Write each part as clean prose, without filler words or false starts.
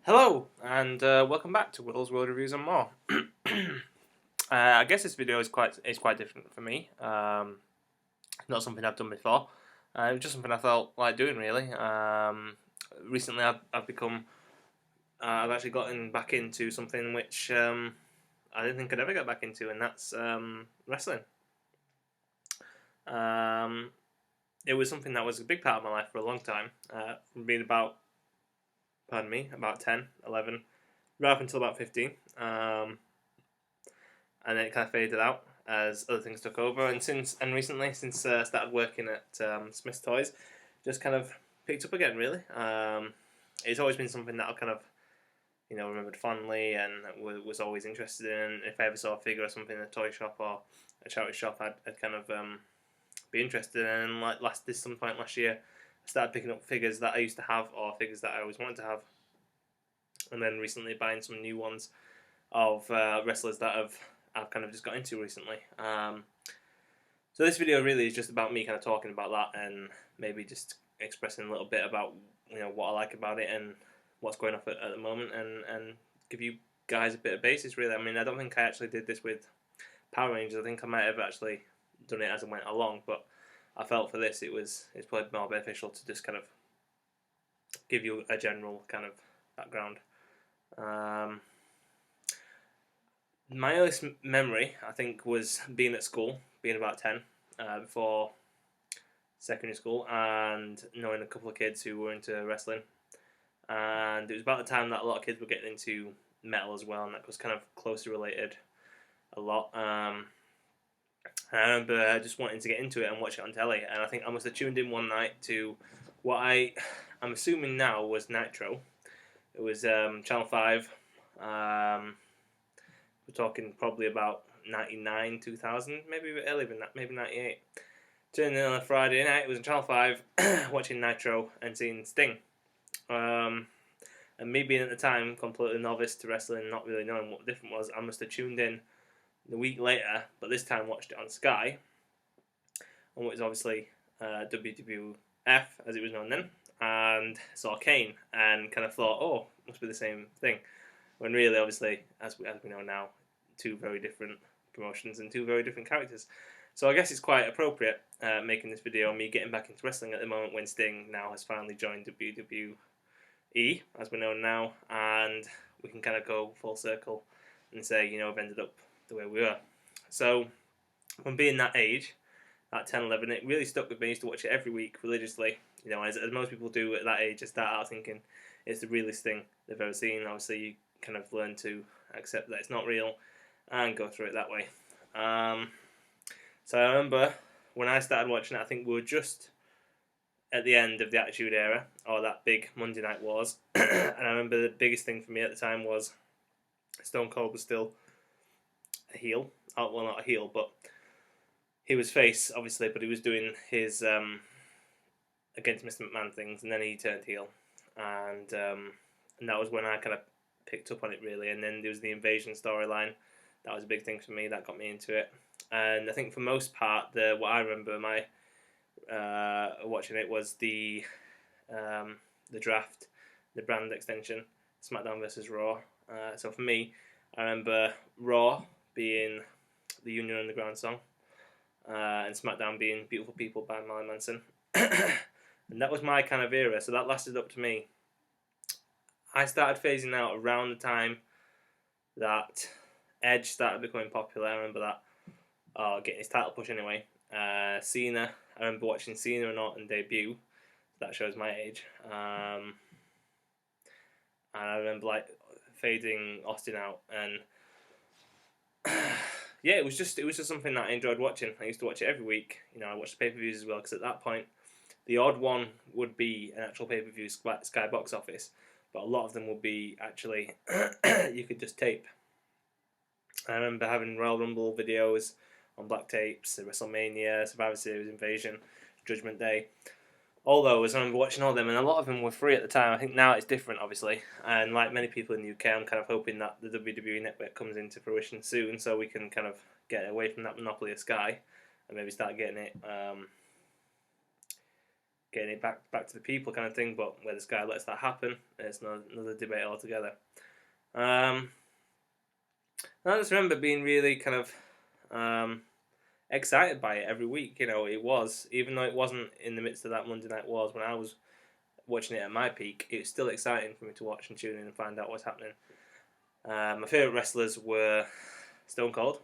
Hello, and welcome back to Will's World Reviews and More. I guess this video is quite different for me. Not something I've done before. Just something I felt like doing really. Recently, I've become I've actually gotten back into something which I didn't think I'd ever get back into, and that's wrestling. Um, it was something that was a big part of my life for a long time. From being about, pardon me, about 10, 11, right up until about 15. And then it kind of faded out as other things took over. And recently, since I started working at Smith's Toys, just kind of picked up again. Really, it's always been something that I kind of remembered fondly and was always interested in. If I ever saw a figure or something in a toy shop or a charity shop, I'd kind of be interested in. And like some point last year, I started picking up figures that I used to have or figures that I always wanted to have, and then recently buying some new ones of wrestlers that I've kind of just got into recently. So this video really is just about me kind of talking about that and maybe just expressing a little bit about what I like about it and what's going on at the moment, and give you guys a bit of basis really. I mean, I don't think I actually did this with Power Rangers. I think I might have actually done it as I went along, but I felt for this it's probably more beneficial to just kind of give you a general kind of background. My earliest memory, I think, was being at school, being about 10, before secondary school, and knowing a couple of kids who were into wrestling. And it was about the time that a lot of kids were getting into metal as well, and that was kind of closely related a lot. And I remember just wanting to get into it and watch it on telly, and I think I must have tuned in one night to what I'm assuming now was Nitro. It was Channel 5. We're talking probably about 99, 2000, maybe a bit earlier than that, maybe 98. Turning in on a Friday night, it was on Channel 5, watching Nitro and seeing Sting. And me being at the time completely novice to wrestling, not really knowing what the difference was, I must have tuned in the week later, but this time watched it on Sky, and it was obviously WWF, as it was known then, and saw Kane, and kind of thought, oh, must be the same thing. When really, obviously, as we know now, two very different promotions and two very different characters. So I guess it's quite appropriate making this video on me getting back into wrestling at the moment when Sting now has finally joined WWE, as we know now, and we can kind of go full circle and say, I've ended up the way we were. So from being that age, at 10, 11, it really stuck with me. I used to watch it every week religiously. As most people do at that age, they start out thinking it's the realest thing they've ever seen. Obviously, you kind of learn to accept that it's not real and go through it that way. So I remember when I started watching it, I think we were just at the end of the Attitude Era, or that big Monday Night Wars. And I remember the biggest thing for me at the time was Stone Cold was still a heel. Oh, well, not a heel, but he was face, obviously, but he was doing his against Mr. McMahon things, and then he turned heel. And that was when I kind of picked up on it, really. And then there was the Invasion storyline. That was a big thing for me. That got me into it. And I think for most part, what I remember watching it was the draft, the brand extension, SmackDown versus Raw. So for me, I remember Raw being the Union Underground song, and SmackDown being Beautiful People by Marilyn Manson. And that was my kind of era, so that lasted up to me. I started phasing out around the time that Edge started becoming popular. I remember that, getting his title push anyway. Cena, I remember watching Cena and Orton debut. That shows my age. And I remember fading Austin out, and yeah, it was just something that I enjoyed watching. I used to watch it every week. I watched the pay-per-views as well, because at that point, the odd one would be an actual pay-per-view Sky Box Office, but a lot of them would be actually you could just tape. I remember having Royal Rumble videos on black tapes, WrestleMania, Survivor Series, Invasion, Judgment Day. All those, I remember watching all of them, and a lot of them were free at the time. I think now it's different, obviously. And like many people in the UK, I'm kind of hoping that the WWE Network comes into fruition soon, so we can kind of get away from that monopoly of Sky and maybe start getting it getting it back to the people kind of thing. But where this guy lets that happen, it's another debate altogether. I just remember being really kind of excited by it every week. You know, it was, even though it wasn't in the midst of that Monday Night Wars when I was watching it at my peak, it was still exciting for me to watch and tune in and find out what's happening. My favourite wrestlers were Stone Cold.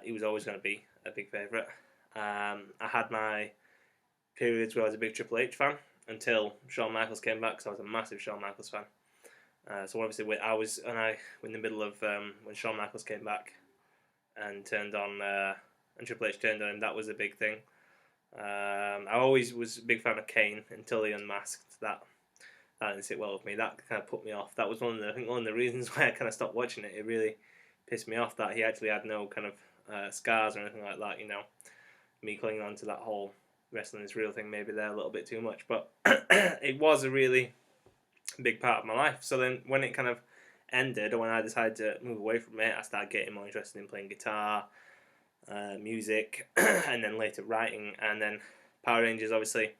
He was always going to be a big favourite. I had my periods where I was a big Triple H fan until Shawn Michaels came back, because I was a massive Shawn Michaels fan. So obviously, I was in the middle of when Shawn Michaels came back and turned on, and Triple H turned on him. That was a big thing. I always was a big fan of Kane until he unmasked. That didn't sit well with me. That kind of put me off. That was one of the reasons why I kind of stopped watching it. It really pissed me off that he actually had no kind of scars or anything like that. You know, me clinging on to that whole wrestling is real thing maybe there a little bit too much, but it was a really big part of my life. So then when it kind of ended, or when I decided to move away from it, I started getting more interested in playing guitar, music, and then later writing. And then Power Rangers obviously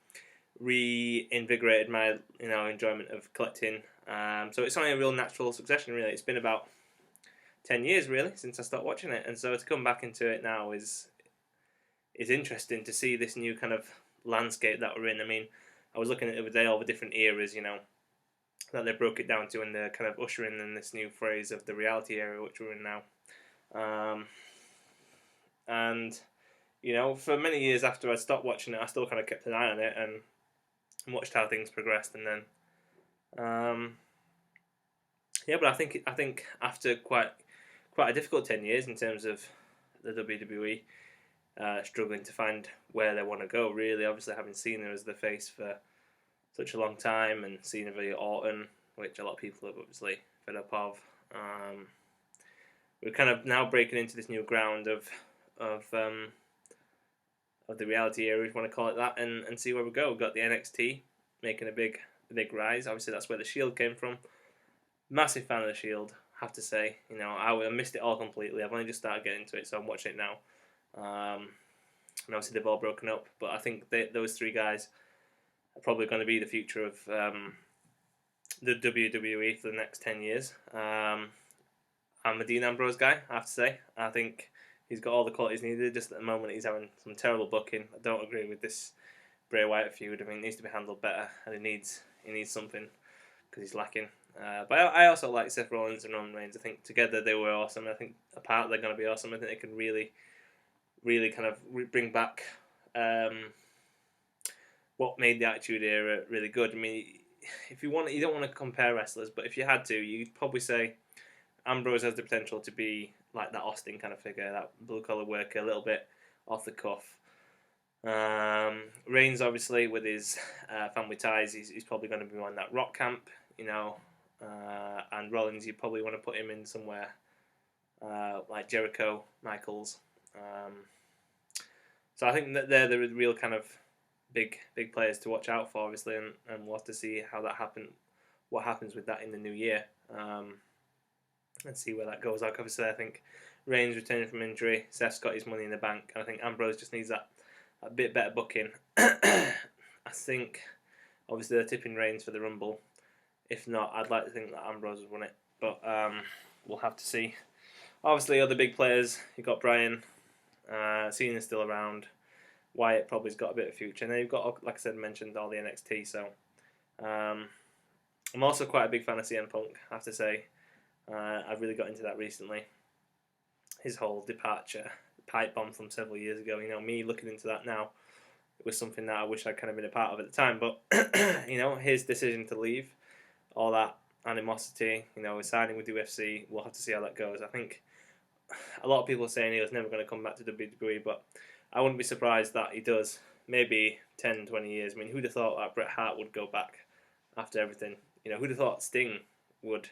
reinvigorated my enjoyment of collecting. So it's only a real natural succession, really. It's been about 10 years really since I stopped watching it, and so to come back into it now is interesting to see this new kind of landscape that we're in. I mean, I was looking at it the other day, all the different eras, that they broke it down to, and they're kind of ushering in this new phrase of the reality era, which we're in now. And for many years after I stopped watching it, I still kind of kept an eye on it and watched how things progressed, and then but I think after quite a difficult 10 years in terms of the WWE struggling to find where they want to go, really, obviously having Cena as the face for such a long time, and Cena v Orton, which a lot of people have obviously fed up of. We're kind of now breaking into this new ground of the reality era, if you want to call it that, and see where we go. We've got the NXT making a big rise. Obviously, that's where the Shield came from. Massive fan of the Shield, have to say. I missed it all completely. I've only just started getting into it, so I'm watching it now. And obviously they've all broken up, but I think those three guys are probably going to be the future of the WWE for the next 10 years. I'm a Dean Ambrose guy, I have to say. I think he's got all the qualities needed. Just at the moment, he's having some terrible booking. I don't agree with this Bray Wyatt feud. I mean, it needs to be handled better, and he needs something, because he's lacking. But I also like Seth Rollins and Roman Reigns. I think together they were awesome. I think apart they're going to be awesome. I think they can really kind of bring back what made the Attitude Era really good. I mean, if you don't want to compare wrestlers, but if you had to, you'd probably say Ambrose has the potential to be like that Austin kind of figure, that blue collar worker, a little bit off the cuff. Reigns, obviously, with his family ties, he's probably going to be on that rock camp, and Rollins, you probably want to put him in somewhere like Jericho, Michaels. So I think that they're the real kind of big players to watch out for, obviously, and we'll have to see how that what happens with that in the new year, and see where that goes. Like, obviously, I think Reigns returning from injury, Seth's got his money in the bank, and I think Ambrose just needs that a bit better booking. I think, obviously, they're tipping Reigns for the Rumble. If not, I'd like to think that Ambrose has won it, but we'll have to see. Obviously, other big players, you've got Bryan, Cena's still around, Wyatt probably's got a bit of future, and then you've got, like I said, mentioned all the NXT, so I'm also quite a big fan of CM Punk, I have to say. I've really got into that recently. His whole departure, pipe bomb from several years ago, me looking into that now, it was something that I wish I'd kind of been a part of at the time, but, his decision to leave, all that animosity, signing with UFC, we'll have to see how that goes. I think a lot of people are saying he was never going to come back to WWE, but I wouldn't be surprised that he does, maybe 10, 20 years. I mean, who'd have thought that Bret Hart would go back after everything? Who'd have thought Sting would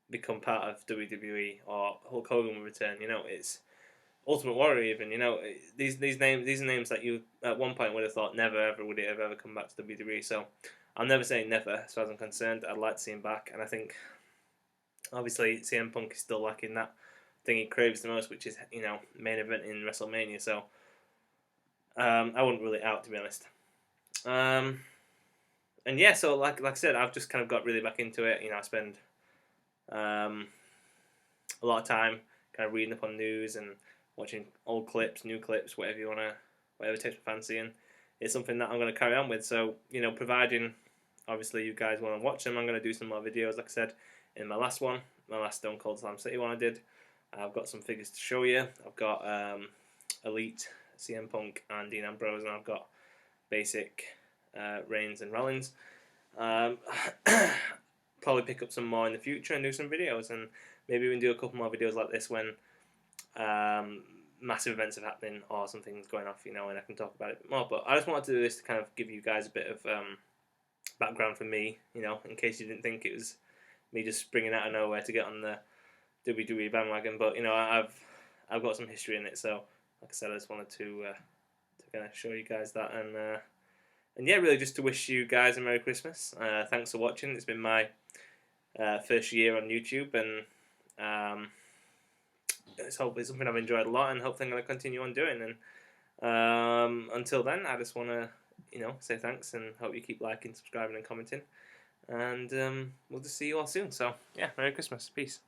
become part of WWE, or Hulk Hogan would return? It's Ultimate Warrior even, these are names that you at one point would have thought never ever would it have ever come back to WWE, so I'll never say never as far as I'm concerned. I'd like to see him back, and I think obviously CM Punk is still lacking that thing he craves the most, which is, main event in WrestleMania, so I wouldn't rule it out, to be honest. And yeah, so like I said, I've just kind of got really back into it. I spend a lot of time kind of reading up on news and watching old clips, new clips, whatever takes my fancy, and it's something that I'm going to carry on with. So providing obviously you guys want to watch them, I'm going to do some more videos. Like I said in my last Stone Cold Slam City one I did, I've got some figures to show you. I've got Elite, CM Punk, and Dean Ambrose, and I've got basic Reigns and Rollins. Probably pick up some more in the future and do some videos, and maybe we can do a couple more videos like this when massive events are happening or something's going off, and I can talk about it a bit more. But I just wanted to do this to kind of give you guys a bit of background from me, in case you didn't think it was me just springing out of nowhere to get on the WWE bandwagon. But I've got some history in it, so like I said, I just wanted to kind of show you guys that, and yeah, really just to wish you guys a Merry Christmas. Thanks for watching. It's been my first year on YouTube, and it's hopefully something I've enjoyed a lot, and hopefully I'm going to continue on doing. And until then, I just want to say thanks, and hope you keep liking, subscribing, and commenting. And we'll just see you all soon. So yeah, Merry Christmas, peace.